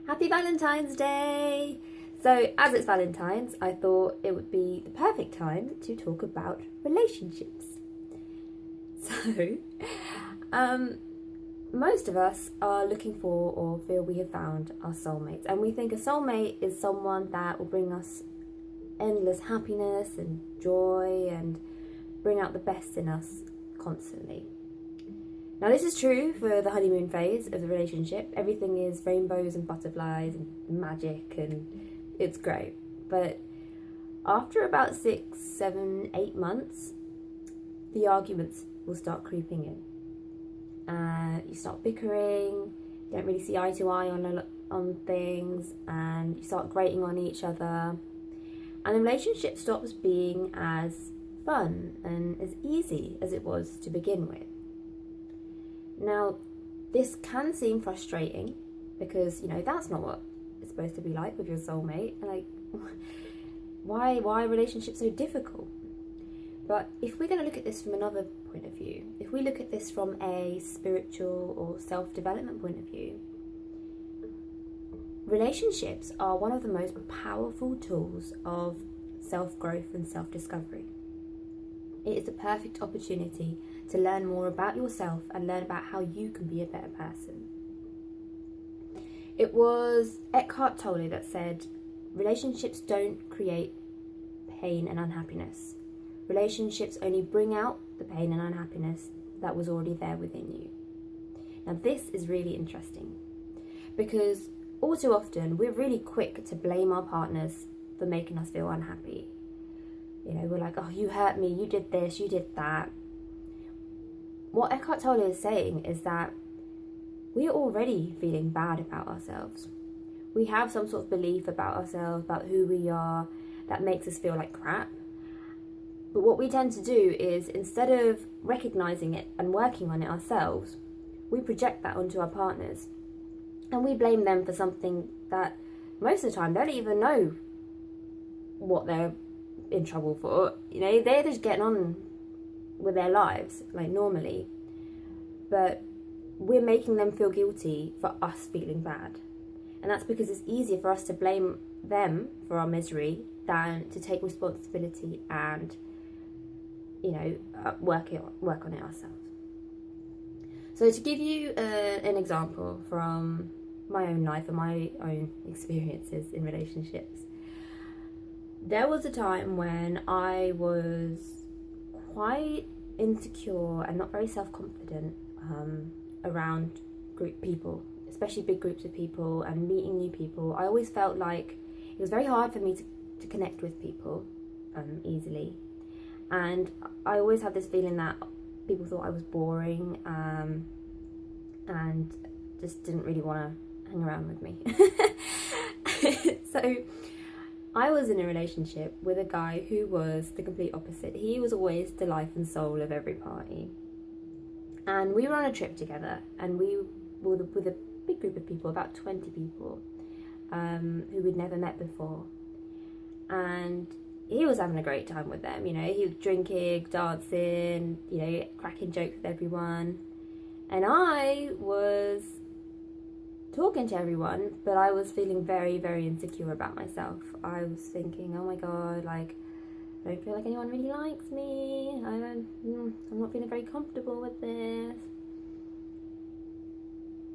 Happy Valentine's Day! So, as it's Valentine's, I thought it would be the perfect time to talk about relationships. So, most of us are looking for or feel we have found our soulmates, and we think a soulmate is someone that will bring us endless happiness and joy and bring out the best in us constantly. Now, this is true for the honeymoon phase of the relationship. Everything is rainbows and butterflies and magic, and it's great. But after about 6, 7, 8 months, the arguments will start creeping in. You start bickering, you don't really see eye to eye on things, and you start grating on each other. And the relationship stops being as fun and as easy as it was to begin with. Now, this can seem frustrating because, that's not what it's supposed to be like with your soulmate. Like, why are relationships so difficult? But if we're going to look at this from another point of view, if we look at this from a spiritual or self-development point of view, relationships are one of the most powerful tools of self-growth and self-discovery. It is the perfect opportunity to learn more about yourself and learn about how you can be a better person. It was Eckhart Tolle that said, relationships don't create pain and unhappiness. Relationships only bring out the pain and unhappiness that was already there within you. Now, this is really interesting because all too often we're really quick to blame our partners for making us feel unhappy. We're like, oh, you hurt me, you did this, you did that. What Eckhart Tolle is saying is that we are already feeling bad about ourselves. We have some sort of belief about ourselves, about who we are, that makes us feel like crap. But what we tend to do is, instead of recognizing it and working on it ourselves, we project that onto our partners. And we blame them for something that most of the time they don't even know what they're in trouble for. They're just getting on with their lives like normally, but we're making them feel guilty for us feeling bad. And that's because it's easier for us to blame them for our misery than to take responsibility and work on it ourselves. So to give you an example from my own life and my own experiences in relationships, there was a time when I was quite insecure and not very self-confident around people, especially big groups of people and meeting new people. I always felt like it was very hard for me to connect with people easily, and I always had this feeling that people thought I was boring and just didn't really want to hang around with me. So I was in a relationship with a guy who was the complete opposite. He was always the life and soul of every party. And we were on a trip together, and we were with a big group of people, about 20 people, who we'd never met before. And he was having a great time with them, he was drinking, dancing, cracking jokes with everyone. And I was talking to everyone, but I was feeling very, very insecure about myself. I was thinking, oh my god, I don't feel like anyone really likes me. I'm not feeling very comfortable with this.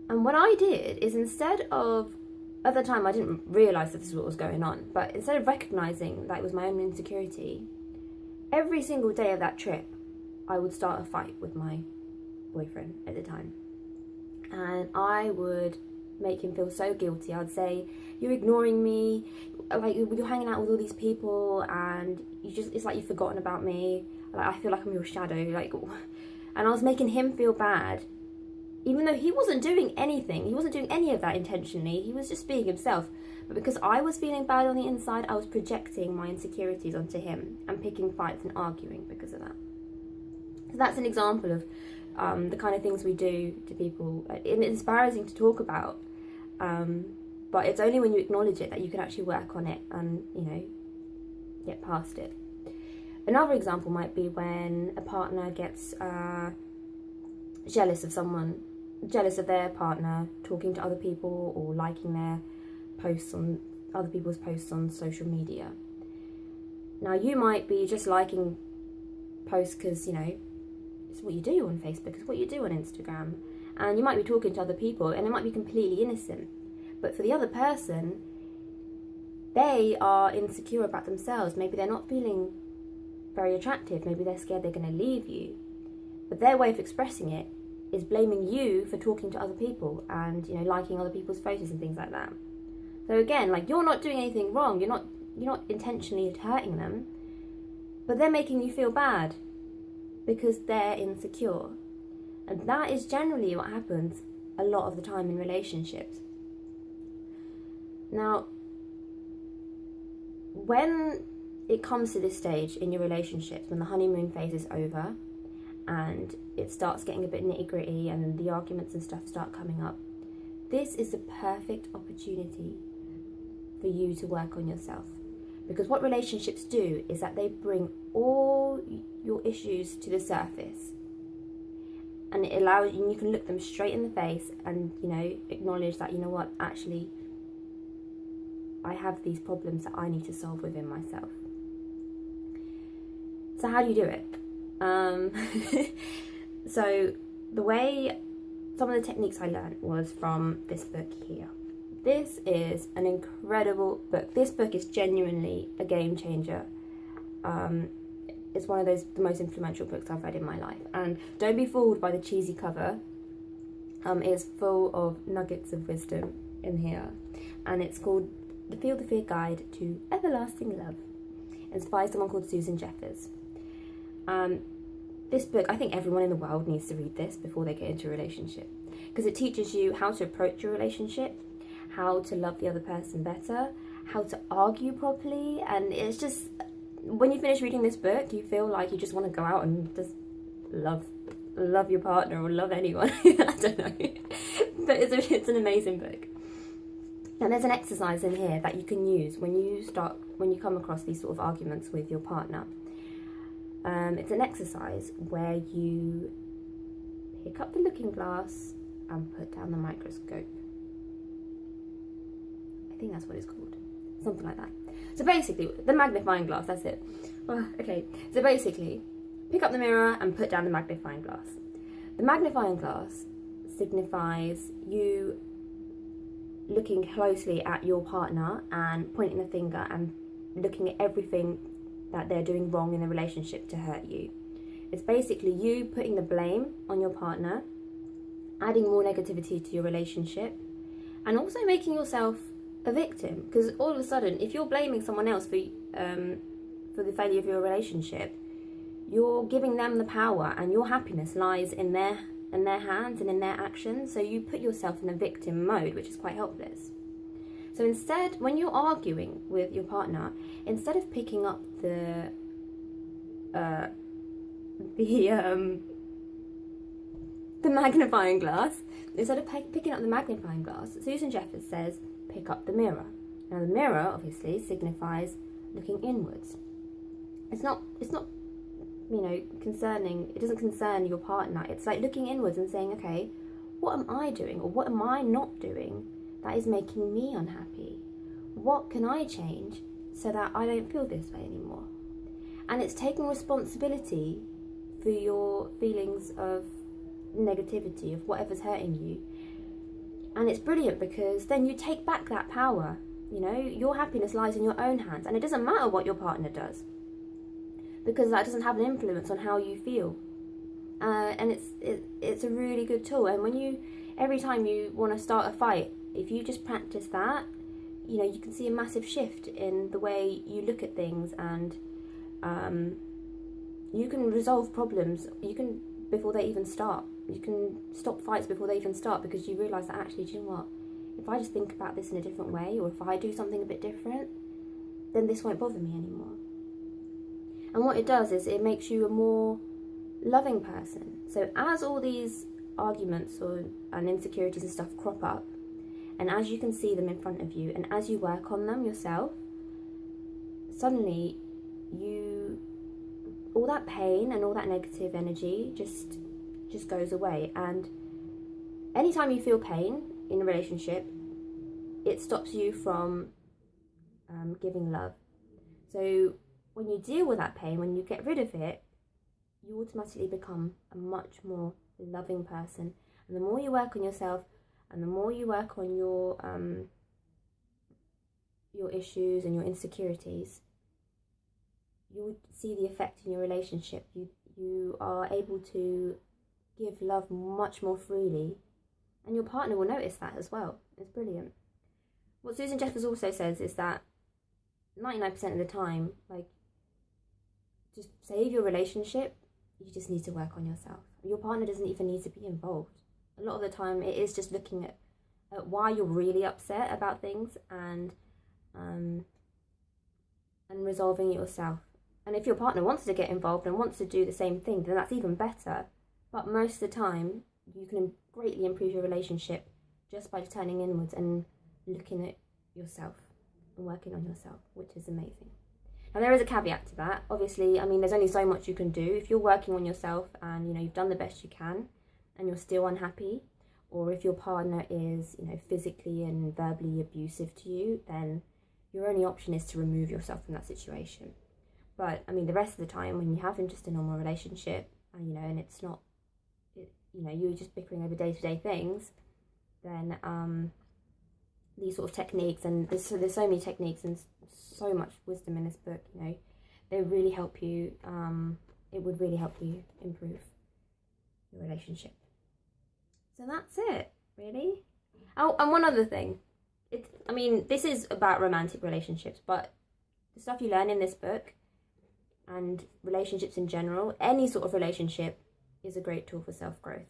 And what I did is, instead of, at the time I didn't realise that this is what was going on, but instead of recognising that it was my own insecurity, every single day of that trip I would start a fight with my boyfriend at the time. And I would make him feel so guilty. I'd say, you're ignoring me, like you're hanging out with all these people and it's like you've forgotten about me, like I feel like I'm your shadow, and I was making him feel bad, even though he wasn't doing anything. He wasn't doing any of that intentionally. He was just being himself. But because I was feeling bad on the inside, I was projecting my insecurities onto him and picking fights and arguing because of that. So that's an example of the kind of things we do to people. It's embarrassing to talk about, but it's only when you acknowledge it that you can actually work on it and get past it. Another example might be when a partner gets jealous of their partner talking to other people or liking their posts on other people's posts on social media. Now, you might be just liking posts because, you know, it's what you do on Facebook, it's what you do on Instagram, and you might be talking to other people and it might be completely innocent. But for the other person, they are insecure about themselves. Maybe they're not feeling very attractive, maybe they're scared they're going to leave you. But their way of expressing it is blaming you for talking to other people and, you know, liking other people's photos and things like that. So again, like, you're not doing anything wrong, you're not intentionally hurting them, but they're making you feel bad because they're insecure. And that is generally what happens a lot of the time in relationships. Now, when it comes to this stage in your relationships, when the honeymoon phase is over and it starts getting a bit nitty gritty and the arguments and stuff start coming up, this is the perfect opportunity for you to work on yourself. Because what relationships do is that they bring all your issues to the surface, and it allows you, you can look them straight in the face and, you know, acknowledge that, you know what, actually I have these problems that I need to solve within myself. So how do you do it? So the way, some of the techniques I learned was from this book here. This is an incredible book. This book is genuinely a game changer. It's one of the most influential books I've read in my life. And don't be fooled by the cheesy cover. It's full of nuggets of wisdom in here. And it's called The Feel the Fear Guide to Everlasting Love. It's by someone called Susan Jeffers. This book, I think everyone in the world needs to read this before they get into a relationship. Because it teaches you how to approach your relationship, how to love the other person better, how to argue properly, and it's just, when you finish reading this book, you feel like you just want to go out and just love your partner or love anyone. I don't know, but it's an amazing book. And there's an exercise in here that you can use when you come across these sort of arguments with your partner. It's an exercise where you pick up the looking glass and put down the microscope. I think that's what it's called. Something like that. So basically, the magnifying glass, that's it. Oh, okay, so basically, pick up the mirror and put down the magnifying glass. The magnifying glass signifies you looking closely at your partner and pointing the finger and looking at everything that they're doing wrong in the relationship to hurt you. It's basically you putting the blame on your partner, adding more negativity to your relationship, and also making yourself a victim. Because all of a sudden, if you're blaming someone else for the failure of your relationship, you're giving them the power, and your happiness lies in their hands and in their actions. So you put yourself in a victim mode, which is quite helpless. So instead, when you're arguing with your partner, instead of picking up the magnifying glass, instead of picking up the magnifying glass, Susan Jeffers says, pick up the mirror. Now the mirror obviously signifies looking inwards. It's not, you know, concerning, it doesn't concern your partner. It's like looking inwards and saying, okay, what am I doing or what am I not doing that is making me unhappy? What can I change so that I don't feel this way anymore? And it's taking responsibility for your feelings of negativity, of whatever's hurting you. And it's brilliant because then you take back that power. You know, your happiness lies in your own hands, and it doesn't matter what your partner does, because that doesn't have an influence on how you feel. And it's a really good tool. And when every time you want to start a fight, if you just practice that, you know, you can see a massive shift in the way you look at things, and you can resolve problems. Before they even start. You can stop fights before they even start, because you realise that actually, do you know what? If I just think about this in a different way, or if I do something a bit different, then this won't bother me anymore. And what it does is it makes you a more loving person. So as all these arguments and insecurities and stuff crop up, and as you can see them in front of you, and as you work on them yourself, suddenly all that pain and all that negative energy just goes away. And anytime you feel pain in a relationship, it stops you from giving love. So when you deal with that pain, when you get rid of it, you automatically become a much more loving person. And the more you work on yourself, and the more you work on your issues and your insecurities, you will see the effect in your relationship. You are able to give love much more freely, and your partner will notice that as well. It's brilliant. What Susan Jeffers also says is that 99% of the time, like, just save your relationship, you just need to work on yourself. Your partner doesn't even need to be involved. A lot of the time it is just looking at why you're really upset about things and resolving it yourself. And if your partner wants to get involved and wants to do the same thing, then that's even better. But most of the time, you can greatly improve your relationship just by turning inwards and looking at yourself and working on yourself, which is amazing. Now, there is a caveat to that. Obviously, I mean, there's only so much you can do. If you're working on yourself and, you know, you've done the best you can and you're still unhappy, or if your partner is, you know, physically and verbally abusive to you, then your only option is to remove yourself from that situation. But, I mean, the rest of the time, when you're having just a normal relationship, and, you know, and it's not, you know, you're just bickering over day-to-day things, then these sort of techniques, and there's so many techniques and so much wisdom in this book, you know, they really help you, it would really help you improve your relationship. So that's it, really. Oh, and one other thing. I mean, this is about romantic relationships, but the stuff you learn in this book and relationships in general, any sort of relationship, is a great tool for self-growth.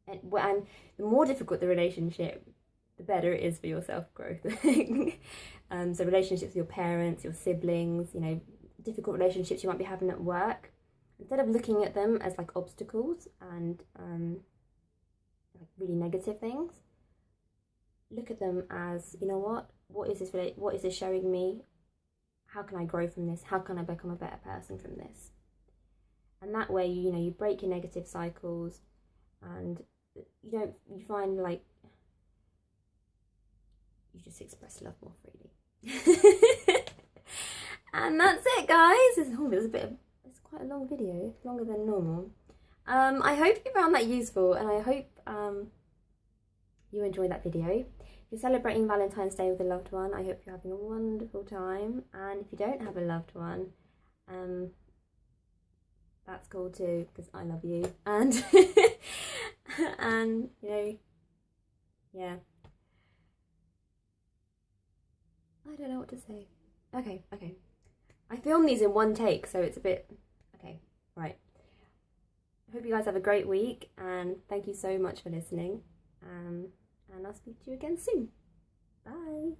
And the more difficult the relationship, the better it is for your self-growth. So relationships with your parents, your siblings, you know, difficult relationships you might be having at work, instead of looking at them as like obstacles and like really negative things, look at them as, you know what is this showing me? How can I grow from this? How can I become a better person from this? And that way, you know, you break your negative cycles, and you find, like, you just express love more freely. And that's it, guys. It's quite a long video, longer than normal. I hope you found that useful, and I hope you enjoyed that video. If you're celebrating Valentine's Day with a loved one, I hope you're having a wonderful time. And if you don't have a loved one, that's cool too, because I love you. And and, you know, yeah, I don't know what to say. Okay. I filmed these in one take, so it's a bit, okay, right. I hope you guys have a great week, and thank you so much for listening. And I'll speak to you again soon. Bye.